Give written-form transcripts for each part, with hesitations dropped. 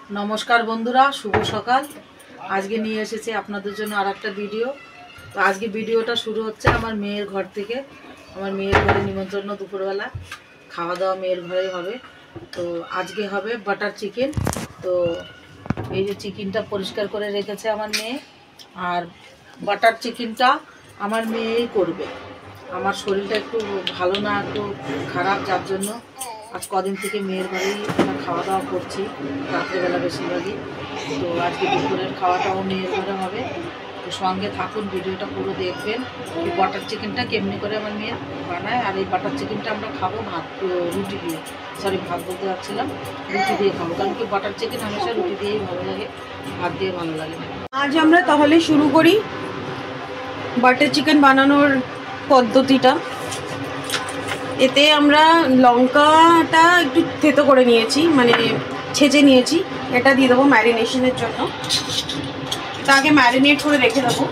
नमस्कार बंधुरा शुभ सकाल। आज के निये एसेছি আপনাদের জন্য আরেকটা ভিডিও। তো আজকে ভিডিওটা শুরু হচ্ছে আমার মেয়ের ঘর থেকে। আমার মেয়ের ঘরে নিমন্ত্রণ, দুপুরবেলা খাওয়া দাওয়া মেয়ের ঘরেই হবে। তো আজকে হবে বাটার চিকেন। তো এই যে চিকেনটা পরিষ্কার করে রেখেছে আমার মেয়ে, আর বাটার চিকেনটা আমার মেয়েই করবে। আমার শরীরটা একটু ভালো না, একটু খারাপ, যার জন্য আজ কদিন থেকে মেয়ের ঘরেই খাওয়া দাওয়া করছি, রাত্রেবেলা বেশিরভাগই। তো আজকে দুপুরের খাওয়াটাও মেয়ের ঘরে হবে। তো সঙ্গে থাকুন, ভিডিওটা পুরো দেখবেন। এই বাটার চিকেনটা কেমনি করে আমার মেয়ে বানায়। আর এই বাটার চিকেনটা আমরা খাবো রুটি দিয়ে, ভাত বলতে যাচ্ছিলাম, রুটি দিয়ে খাবো। কারণ কি বাটার চিকেন হামেশা রুটি দিয়েই ভালো লাগে, ভাত দিয়ে ভালো লাগে না। আজ আমরা তাহলে শুরু করি বাটার চিকেন বানানোর পদ্ধতিটা। এতে আমরা লঙ্কাটা একটু থেতো করে নিয়েছি, মানে ছেঁচে নিয়েছি। এটা দিয়ে দেবো ম্যারিনেশনের জন্য। এটা আগে ম্যারিনেট করে রেখে দেবো।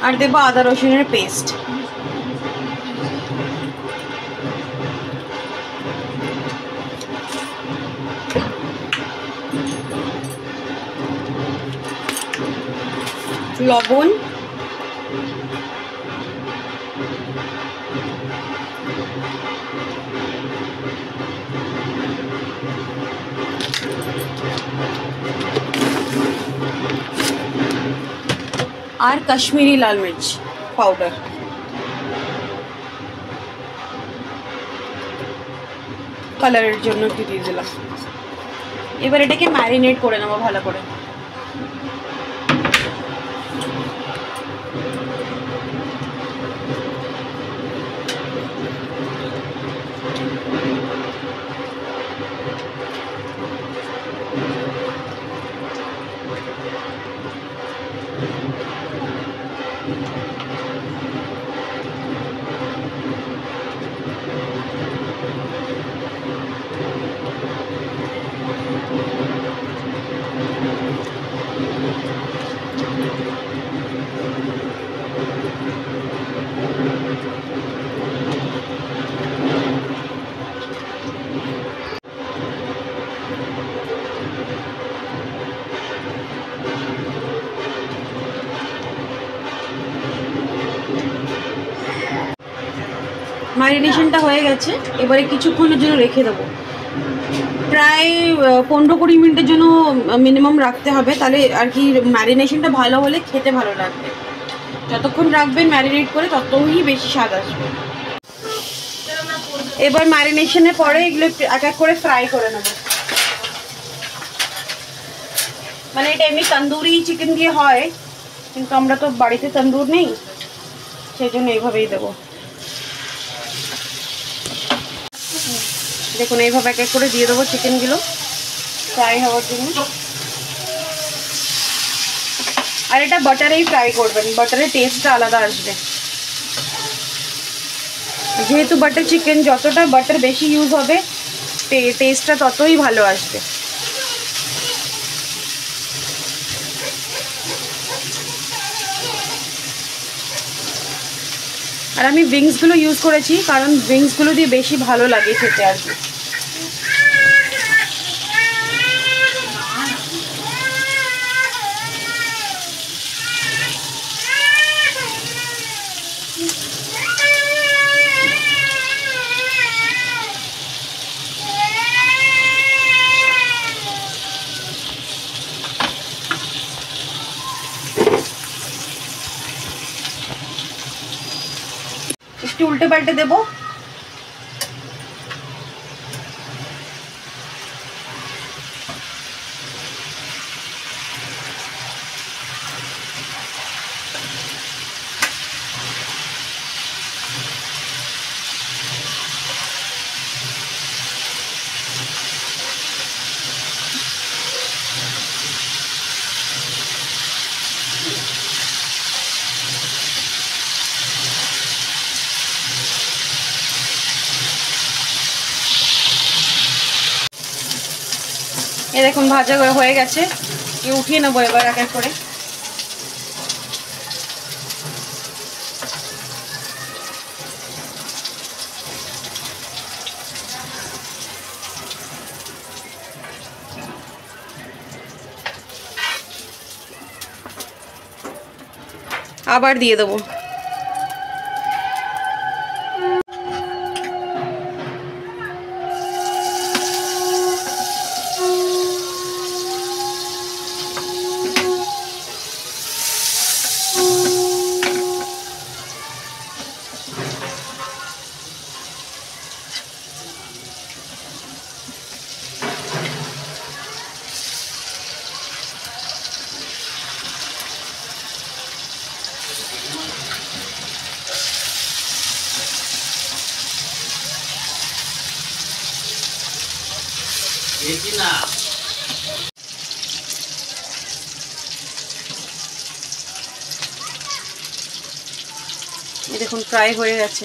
আর দেবো আদা রসুনের পেস্ট। লবণ, আর কাশ্মীরি লাল মির্চ পাউডার। কালারের জন্য একটু দিয়ে দিলাম। এবার এটাকে ম্যারিনেট করে নেবো ভালো করে। ম্যারিনেশনটা হয়ে গেছে। এবারে কিছুক্ষণের জন্য রেখে দেবো, প্রায় 15-20 মিনিটের জন্য মিনিমাম রাখতে হবে। তাহলে আর কি ম্যারিনেশনটা ভালো হলে খেতে ভালো লাগবে। যতক্ষণ রাখবেন ম্যারিনেট করে ততই বেশি স্বাদ আসবে। এবার ম্যারিনেশনের পরে এগুলো এক এক করে ফ্রাই করে নেব। মানে এটা এমনি তন্দুরি চিকেন দিয়ে হয়, কিন্তু আমরা তো বাড়িতে তন্দুর নেই, সেই জন্য এইভাবেই দেবো। দেখুন এইভাবে এক এক করে দিয়ে দেবো চিকেনগুলো ফ্রাই হওয়ার জন্য। আর এটা বাটারেই ফ্রাই করবেন, বাটারের টেস্টটা আলাদা আসবে। যেহেতু বাটার চিকেন, যতটা বাটার বেশি ইউজ হবে টেস্টটা ততই ভালো আসবে। আর আমি উইংসগুলো ইউজ করেছি, কারণ উইংসগুলো দিয়ে বেশি ভালো লাগে খেতে আর কি। একটু উল্টে পাল্টে দেবো। ये देखুন ভাজা হয়ে গেছে। ये উঠিয়ে নেব এবার এক এক করে। আবার দিয়ে দেবো। এই দেখুন ফ্রাই হয়ে গেছে।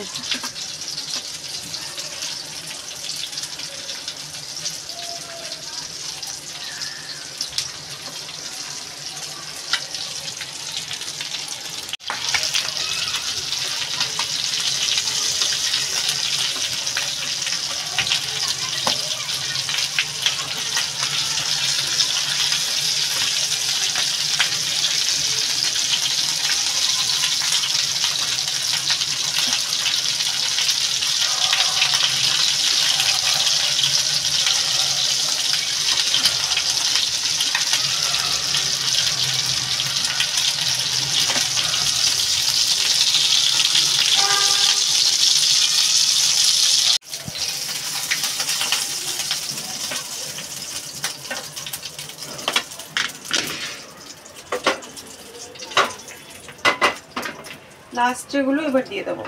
লাস্ট যেগুলো এবার দিয়ে দেবো।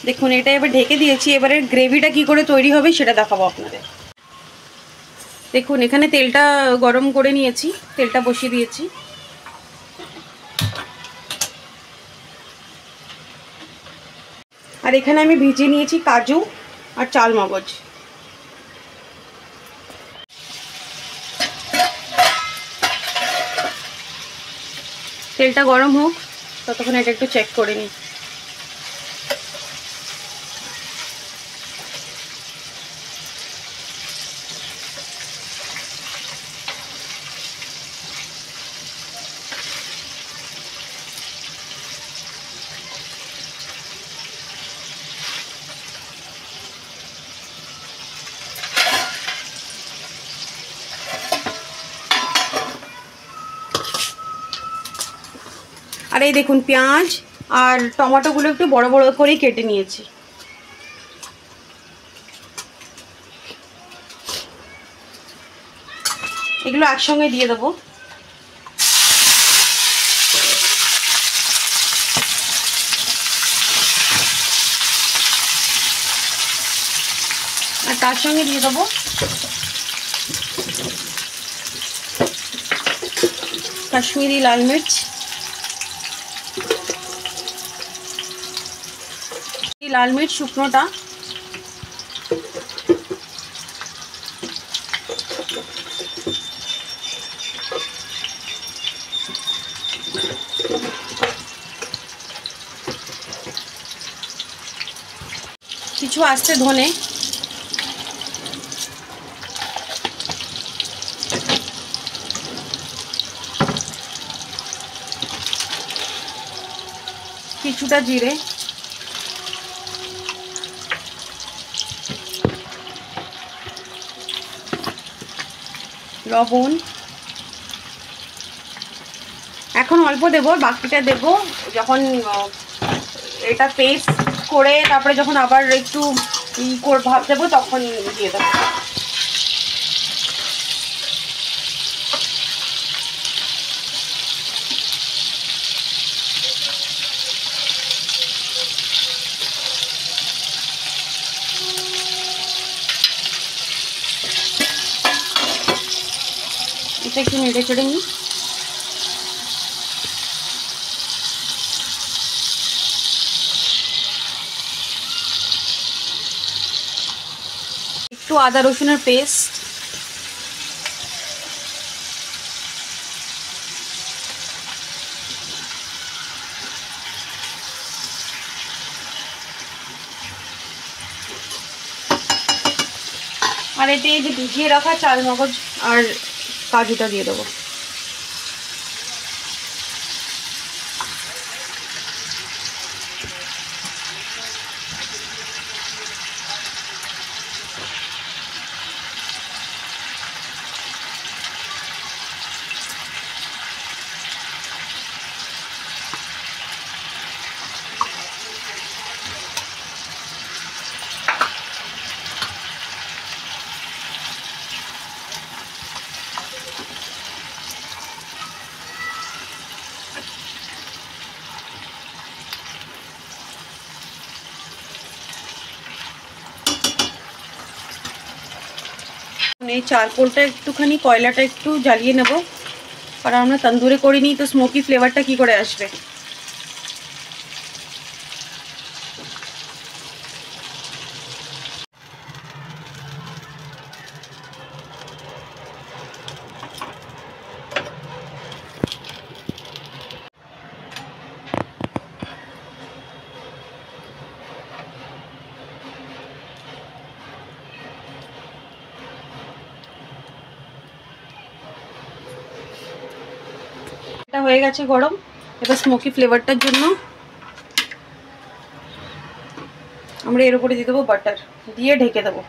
দেখুন এটা এবার ঢেকে দিয়েছি, এবারে গ্রেভিটা কি করে তৈরি হবে সেটা দেখাবো আপনাদের। দেখুন এখানে তেলটা গরম করে নিয়েছি, তেলটা বসিয়ে দিয়েছি। আর এখানে আমি ভিজিয়ে নিয়েছি কাজু আর চাল মগজ। তেলটা গরম হোক, ততক্ষণ এটা একটু চেক করে নিই। আর এই দেখুন পেঁয়াজ আর টমেটোগুলো একটু বড় বড় করেই কেটে নিয়েছি। এগুলো একসঙ্গে দিয়ে দেবো। আর তার সঙ্গে দিয়ে দেবো কাশ্মীরি লাল মির্চ, লাল মির্চ শুকনোটা, কিছু আস্তে ধনে, কিছুটা জিরে, লবণ, এখন অল্প দেবো, বাকিটা দেবো যখন এটা পেস্ট করে তারপরে যখন আবার একটু ভাব দেবো তখন দিয়ে দেবো। পেঁয়াজটা একটু নেড়ে চেড়ে নিই। একটু আদা রসুনের পেস্ট, আর এতে এই যে ভিজিয়ে রাখা চাল মগজ আর কাজুটা দিয়ে দেবো। এই চারকোলটা একটুখানি কয়লাটা একটু জ্বালিয়ে নেব, কারণ আমরা তন্দুরে করিনি তো স্মোকি ফ্লেভারটা কি করে আসবে। এটা হয়ে গেছে গরম। এবার স্মোকি ফ্লেভারটার জন্য আমরা এর উপরে দিয়ে দেবো বাটার, দিয়ে ঢেকে দেবো।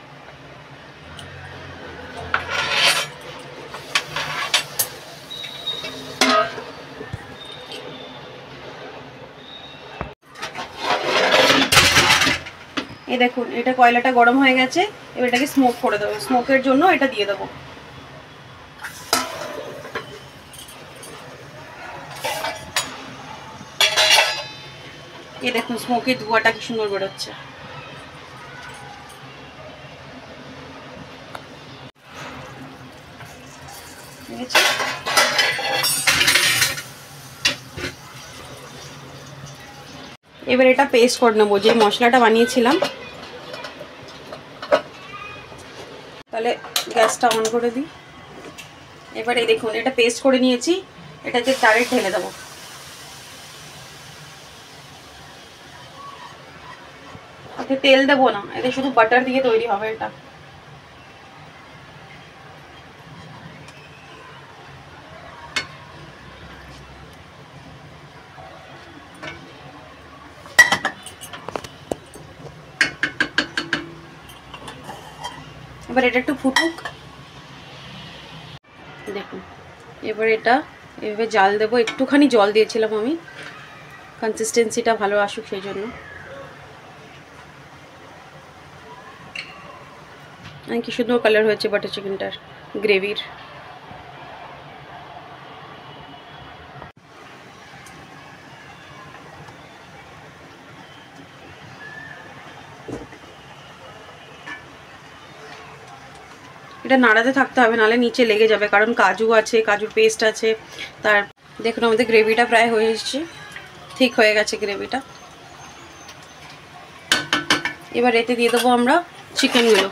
এই দেখুন এটা কয়লাটা গরম হয়ে গেছে, এবার এটাকে স্মোক করে দেবো। স্মোকের জন্য এটা দিয়ে দেবো। এই দেখুন স্মোকের ধোঁয়াটা কি সুন্দর বেরোচ্ছে। এবার এটা পেস্ট করে নেবো, যে মশলাটা বানিয়েছিলাম। তাহলে গ্যাসটা অন করে দিই। এবারে দেখুন এটা পেস্ট করে নিয়েছি, এটাকে ডাইরেক্ট ঢেলে দেবো। এতে তেল দেবো না, এতে শুধু বাটার দিয়ে তৈরি হবে এটা। এবার এটা একটু ফুটুক। দেখুন এবার এটা এভাবে জাল দেবো। একটুখানি জল দিয়েছিলাম আমি, কনসিস্টেন্সিটা ভালো আসুক সেই জন্য। কি সুন্দর কালার হয়েছে বাটার চিকেনটার, গ্রেভির। এটা নাড়াতে থাকতে হবে, নাহলে নিচে লেগে যাবে, কারণ কাজু আছে, কাজুর পেস্ট আছে। তার দেখুন আমাদের গ্রেভিটা প্রায় হয়ে এসেছে, ঠিক হয়ে গেছে গ্রেভিটা। এবার এতে দিয়ে দেবো আমরা চিকেনগুলো।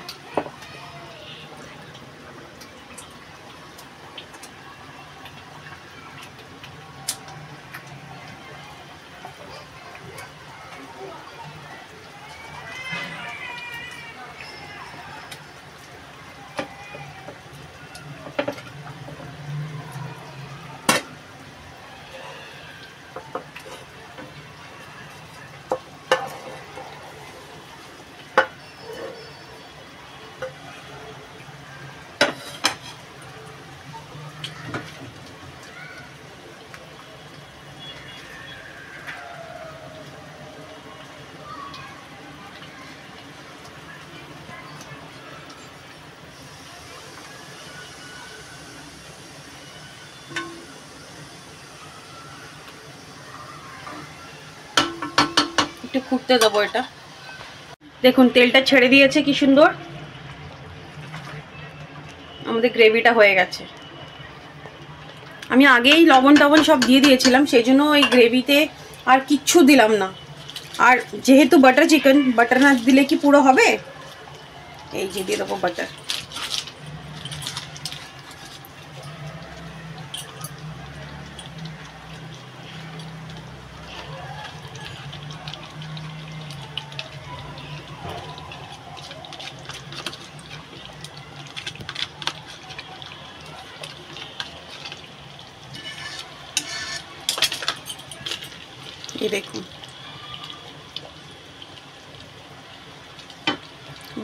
একটু ফুটতে দেবো এটা। দেখুন তেলটা ছেড়ে দিয়েছে কি সুন্দর, আমাদের গ্রেভিটা হয়ে গেছে। আমি আগেই লবণ টবণ সব দিয়ে দিয়েছিলাম, সেই জন্য ওই গ্রেভিতে আর কিচ্ছু দিলাম না। আর যেহেতু বাটার চিকেন, বাটার না দিলে কি পুরো হবে? এই যে দিয়ে দেবো বাটার। এই দেখুন,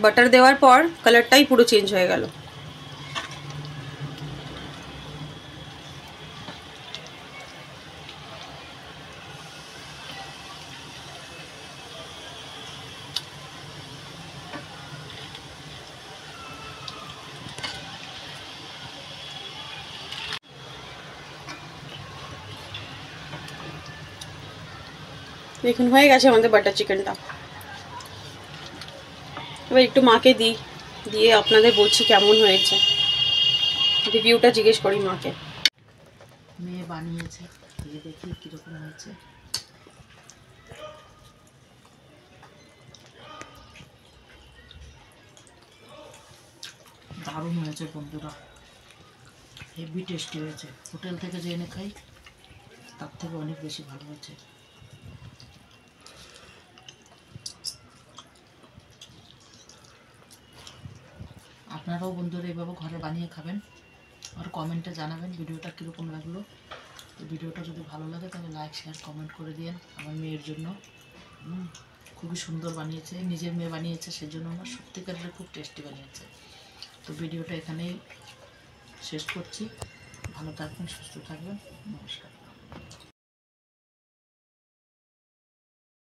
বাটার দেওয়ার পর কালারটাই পুরো চেঞ্জ হয়ে গেল। দেখুন হয়ে গেছে আমাদের বাটার চিকেনটা। এবার একটু মাকে দিই, দিয়ে আপনাদের বলছি কেমন হয়েছে, রিভিউটা জিজ্ঞেস করি মাকে। মেয়ে বানিয়েছে, দিয়ে দেখি কীরকম হয়েছে। দারুণ হয়েছে বন্ধুরা, হেভি টেস্টি হয়েছে। হোটেল থেকে যে এনে খাই তার থেকে অনেক বেশি ভালো হয়েছে। আপনারাও বন্ধুরা এইভাবে ঘরে বানিয়ে খাবেন, আর কমেন্টে জানাবেন ভিডিওটা কীরকম লাগলো। তো ভিডিওটা যদি ভালো লাগে তাহলে লাইক শেয়ার কমেন্ট করে দিন। আমার মেয়ের জন্য খুবই সুন্দর বানিয়েছে, নিজের মেয়ে বানিয়েছে, সেজন্য আমার সত্যিকারের খুব টেস্টি বানিয়েছে। তো ভিডিওটা এখানেই শেষ করছি। ভালো থাকবেন, সুস্থ থাকবেন, নমস্কার।